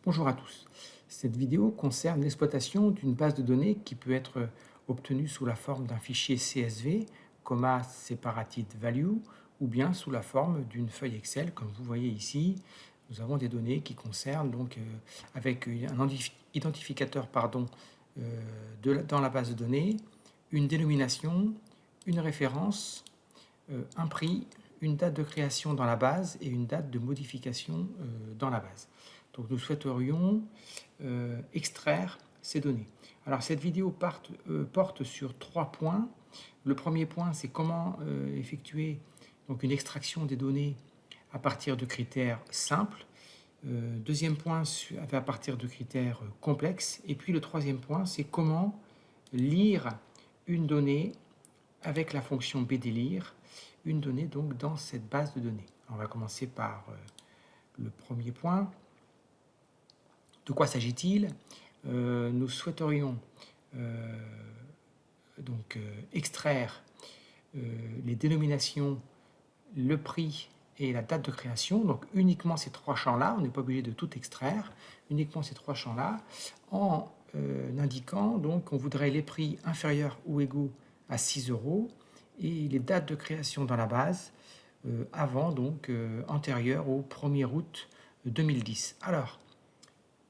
Bonjour à tous. Cette vidéo concerne l'exploitation d'une base de données qui peut être obtenue sous la forme d'un fichier CSV, comma separated value, ou bien sous la forme d'une feuille Excel. Comme vous voyez ici, nous avons des données qui concernent avec un identificateur dans la base de données, une dénomination, une référence, un prix, une date de création dans la base et une date de modification dans la base. Donc nous souhaiterions extraire ces données. Alors cette vidéo porte sur 3 points. Le premier point, c'est comment effectuer donc, une extraction des données à partir de critères simples. Deuxième point, à partir de critères complexes. Et puis le troisième point, c'est comment lire une donnée avec la fonction bdlire, une donnée donc dans cette base de données. On va commencer par le premier point. De quoi s'agit-il? Nous souhaiterions extraire les dénominations, le prix et la date de création, donc uniquement ces 3 champs-là, on n'est pas obligé de tout extraire, uniquement ces 3 champs-là, en indiquant donc qu'on voudrait les prix inférieurs ou égaux à 6 € et les dates de création dans la base antérieures au 1er août 2010. Alors,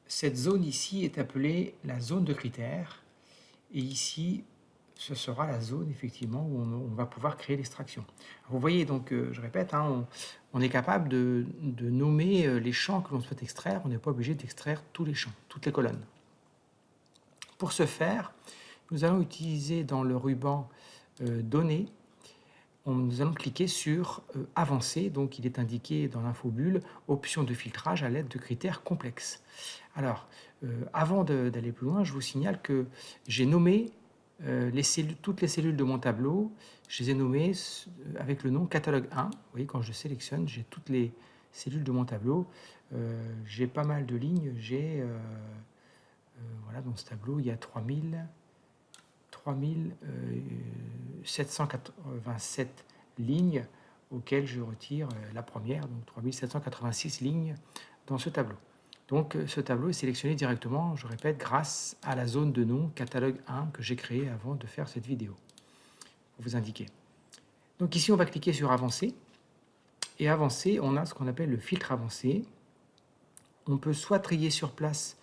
cette zone ici est appelée la zone de critères, et ici, ce sera la zone effectivement où on va pouvoir créer l'extraction. Vous voyez donc, je répète, on est capable de nommer les champs que l'on souhaite extraire, on n'est pas obligé d'extraire tous les champs, toutes les colonnes. Pour ce faire, nous allons utiliser dans le ruban Données, nous allons cliquer sur Avancer, donc il est indiqué dans l'infobulle, option de filtrage à l'aide de critères complexes. Alors, avant d'aller plus loin, je vous signale que j'ai nommé toutes les cellules de mon tableau, je les ai nommées avec le nom catalogue 1. Vous voyez, quand je sélectionne, j'ai toutes les cellules de mon tableau. J'ai pas mal de lignes, voilà, dans ce tableau, il y a 3787 lignes auxquelles je retire la première, donc 3786 lignes dans ce tableau. Donc ce tableau est sélectionné directement, je répète, grâce à la zone de nom catalogue 1 que j'ai créée avant de faire cette vidéo, pour vous indiquer. Donc ici, on va cliquer sur Avancer. Et Avancer, on a ce qu'on appelle le filtre avancé. On peut soit trier sur place,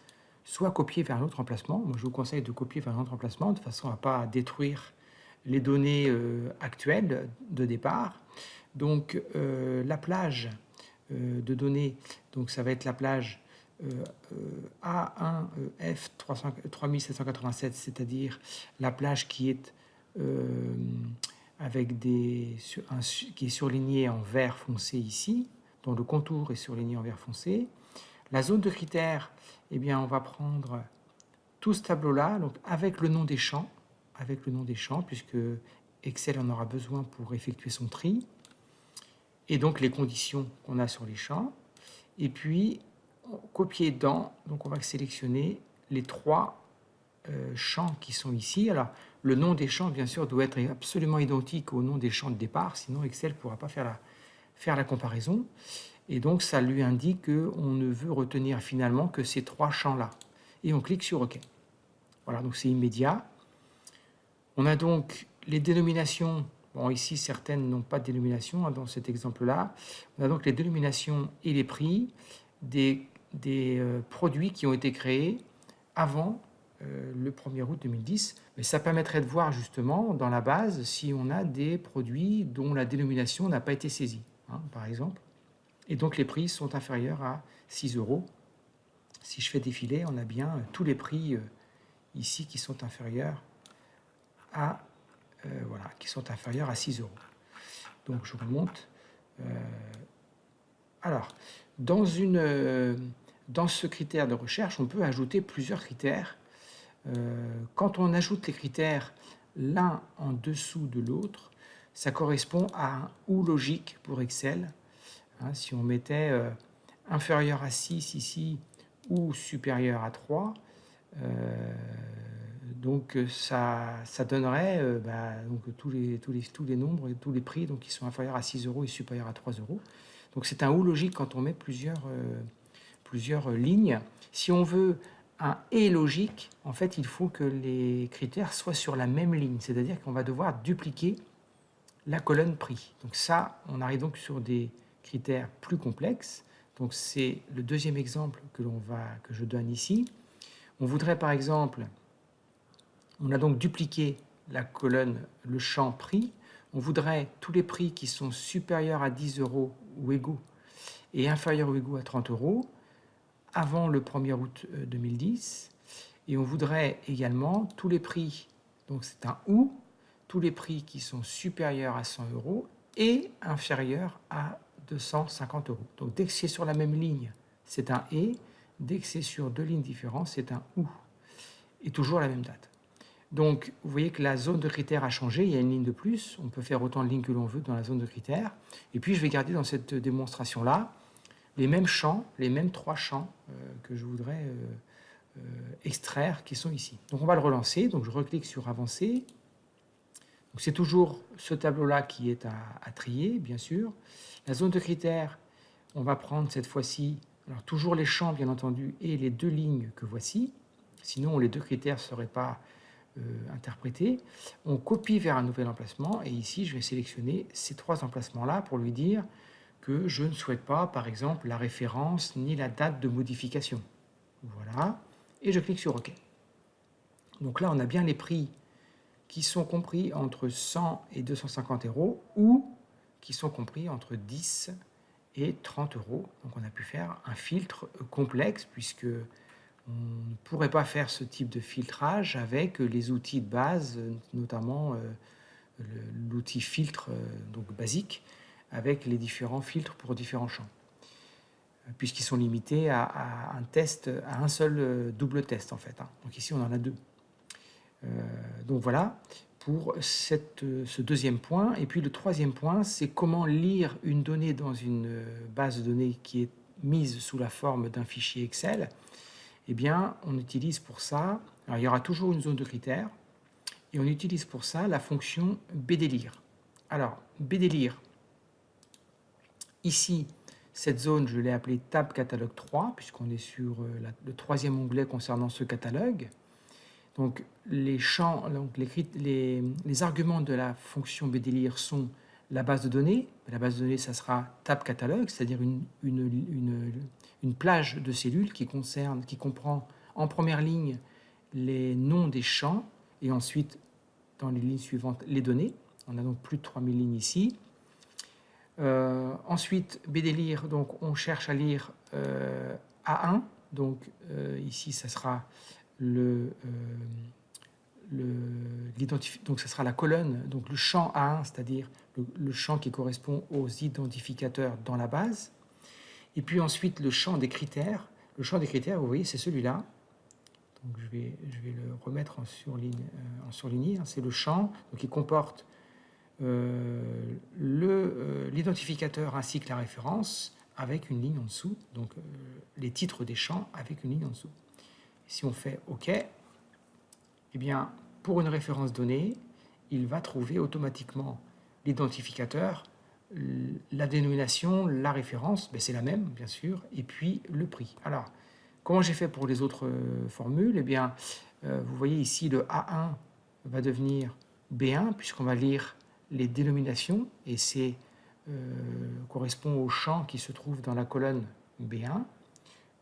soit copier vers un autre emplacement. Moi, je vous conseille de copier vers un autre emplacement, de façon à ne pas détruire les données actuelles de départ. Donc, la plage de données, donc ça va être la plage A1F 3787, c'est-à-dire la plage qui est qui est surlignée en vert foncé ici, dont le contour est surligné en vert foncé. La zone de critères, eh bien, on va prendre tout ce tableau-là, donc avec le nom des champs, puisque Excel en aura besoin pour effectuer son tri, et donc les conditions qu'on a sur les champs. Et puis, copier dedans, donc on va sélectionner les 3 champs qui sont ici. Alors, le nom des champs, bien sûr, doit être absolument identique au nom des champs de départ, sinon Excel ne pourra pas faire la comparaison. Et donc, ça lui indique qu'on ne veut retenir finalement que ces 3 champs-là. Et on clique sur OK. Voilà, donc c'est immédiat. On a donc les dénominations. Bon, ici, certaines n'ont pas de dénomination dans cet exemple-là. On a donc les dénominations et les prix des produits qui ont été créés avant le 1er août 2010. Mais ça permettrait de voir justement dans la base si on a des produits dont la dénomination n'a pas été saisie, par exemple. Et donc les prix sont inférieurs à 6 €. Si je fais défiler, on a bien tous les prix ici qui sont inférieurs à 6 €. Donc je remonte. Alors, dans ce critère de recherche, on peut ajouter plusieurs critères. Quand on ajoute les critères l'un en dessous de l'autre, ça correspond à un ou logique pour Excel. Si on mettait inférieur à 6 ici ou supérieur à 3, donc ça donnerait donc tous les nombres et tous les prix donc, qui sont inférieurs à 6 € et supérieurs à 3 €. Donc c'est un ou logique quand on met plusieurs plusieurs lignes. Si on veut un « et » logique, en fait, il faut que les critères soient sur la même ligne, c'est-à-dire qu'on va devoir dupliquer la colonne prix. Donc ça, on arrive donc sur des critères plus complexes. Donc c'est le deuxième exemple que je donne ici. On voudrait par exemple, on a donc dupliqué la colonne, le champ prix. On voudrait tous les prix qui sont supérieurs à 10 € ou égaux et inférieurs ou égaux à 30 € avant le 1er août 2010. Et on voudrait également tous les prix, donc c'est un « ou », tous les prix qui sont supérieurs à 100 € et inférieurs à 250 €. Donc dès que c'est sur la même ligne, c'est un « et », dès que c'est sur deux lignes différentes, c'est un « ou », et toujours la même date. Donc vous voyez que la zone de critères a changé, il y a une ligne de plus, on peut faire autant de lignes que l'on veut dans la zone de critères, et puis je vais garder dans cette démonstration-là les mêmes champs, les mêmes 3 champs que je voudrais extraire qui sont ici. Donc on va le relancer, donc je reclique sur avancer. C'est toujours ce tableau-là qui est à trier, bien sûr. La zone de critères, on va prendre cette fois-ci, alors toujours les champs, bien entendu, et les 2 lignes que voici. Sinon, les 2 critères ne seraient pas interprétés. On copie vers un nouvel emplacement, et ici, je vais sélectionner ces 3 emplacements-là pour lui dire que je ne souhaite pas, par exemple, la référence ni la date de modification. Voilà, et je clique sur OK. Donc là, on a bien les prix qui sont compris entre 100 et 250 € ou qui sont compris entre 10 et 30 €. Donc on a pu faire un filtre complexe puisque on ne pourrait pas faire ce type de filtrage avec les outils de base, notamment l'outil filtre donc basique, avec les différents filtres pour différents champs, puisqu'ils sont limités à un test, à un seul double test en fait. Donc ici on en a 2. Donc voilà pour ce deuxième point. Et puis le troisième point, c'est comment lire une donnée dans une base de données qui est mise sous la forme d'un fichier Excel. Eh bien, on utilise pour ça, alors il y aura toujours une zone de critères, et on utilise pour ça la fonction bdlire. Alors, bdlire, ici, cette zone, je l'ai appelée tab catalogue 3, puisqu'on est sur le 3e onglet concernant ce catalogue. Donc, les champs, donc les arguments de la fonction bdlire sont la base de données. La base de données, ça sera tab catalogue, c'est-à-dire une plage de cellules qui comprend en première ligne les noms des champs et ensuite, dans les lignes suivantes, les données. On a donc plus de 3000 lignes ici. Ensuite, bdlire, donc on cherche à lire A1. Donc ici, ça sera donc ça sera la colonne, donc le champ A1, c'est-à-dire le champ qui correspond aux identificateurs dans la base. Et puis ensuite, le champ des critères. Le champ des critères, vous voyez, c'est celui-là. Donc je vais le remettre en surligné. C'est le champ donc, qui comporte l'identificateur ainsi que la référence avec une ligne en dessous. Donc les titres des champs avec une ligne en dessous. Si on fait OK, eh bien, pour une référence donnée, il va trouver automatiquement l'identificateur, la dénomination, la référence, ben c'est la même, bien sûr, et puis le prix. Alors, comment j'ai fait pour les autres formules? Eh bien, vous voyez ici, le A1 va devenir B1, puisqu'on va lire les dénominations, et c'est correspond au champ qui se trouve dans la colonne B1.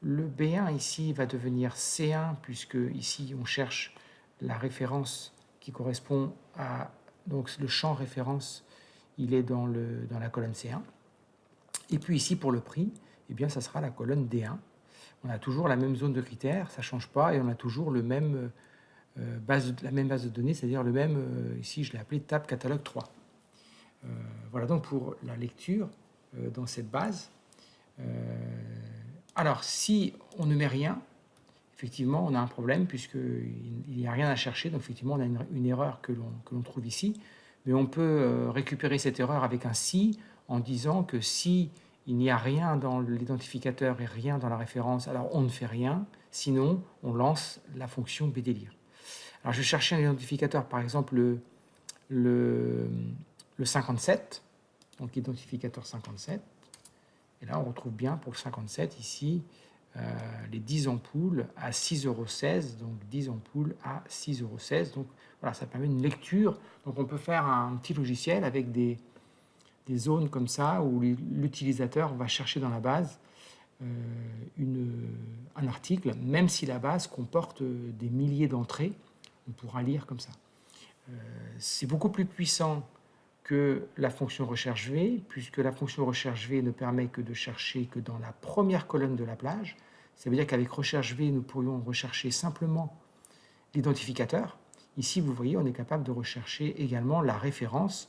Le B1 ici va devenir C1, puisque ici on cherche la référence qui correspond à... Donc le champ référence, il est dans la colonne C1. Et puis ici, pour le prix, eh bien, ça sera la colonne D1. On a toujours la même zone de critères, ça ne change pas, et on a toujours la même base de données, c'est-à-dire le même, ici je l'ai appelé tab catalogue 3. Voilà donc pour la lecture dans cette base. Alors, si on ne met rien, effectivement, on a un problème puisqu'il n'y a rien à chercher. Donc, effectivement, on a une erreur que l'on trouve ici. Mais on peut récupérer cette erreur avec un si en disant que si il n'y a rien dans l'identificateur et rien dans la référence, alors on ne fait rien. Sinon, on lance la fonction bdlire. Alors, je vais chercher un identificateur, par exemple le 57, donc l'identificateur 57. Et là, on retrouve bien pour le 57 ici les 10 ampoules à 6,16 €, donc 10 ampoules à 6,16 €. Donc voilà, ça permet une lecture. Donc on peut faire un petit logiciel avec des zones comme ça où l'utilisateur va chercher dans la base un article, même si la base comporte des milliers d'entrées, on pourra lire comme ça. C'est beaucoup plus puissant que la fonction recherche V, puisque la fonction recherche V ne permet que de chercher que dans la première colonne de la plage. Ça veut dire qu'avec recherche V, nous pourrions rechercher simplement l'identificateur. Ici, vous voyez, on est capable de rechercher également la référence,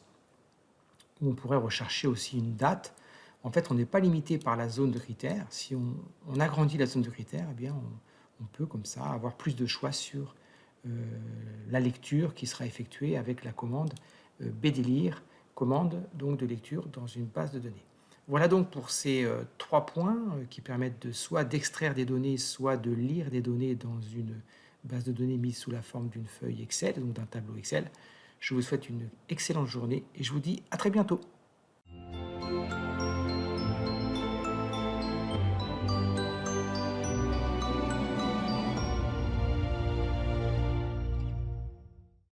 où on pourrait rechercher aussi une date. En fait, on n'est pas limité par la zone de critères. Si on agrandit la zone de critères, eh bien, on peut comme ça avoir plus de choix sur la lecture qui sera effectuée avec la commande bdlire, commande donc de lecture dans une base de données. Voilà donc pour ces 3 points qui permettent soit d'extraire des données, soit de lire des données dans une base de données mise sous la forme d'une feuille Excel, donc d'un tableau Excel. Je vous souhaite une excellente journée et je vous dis à très bientôt.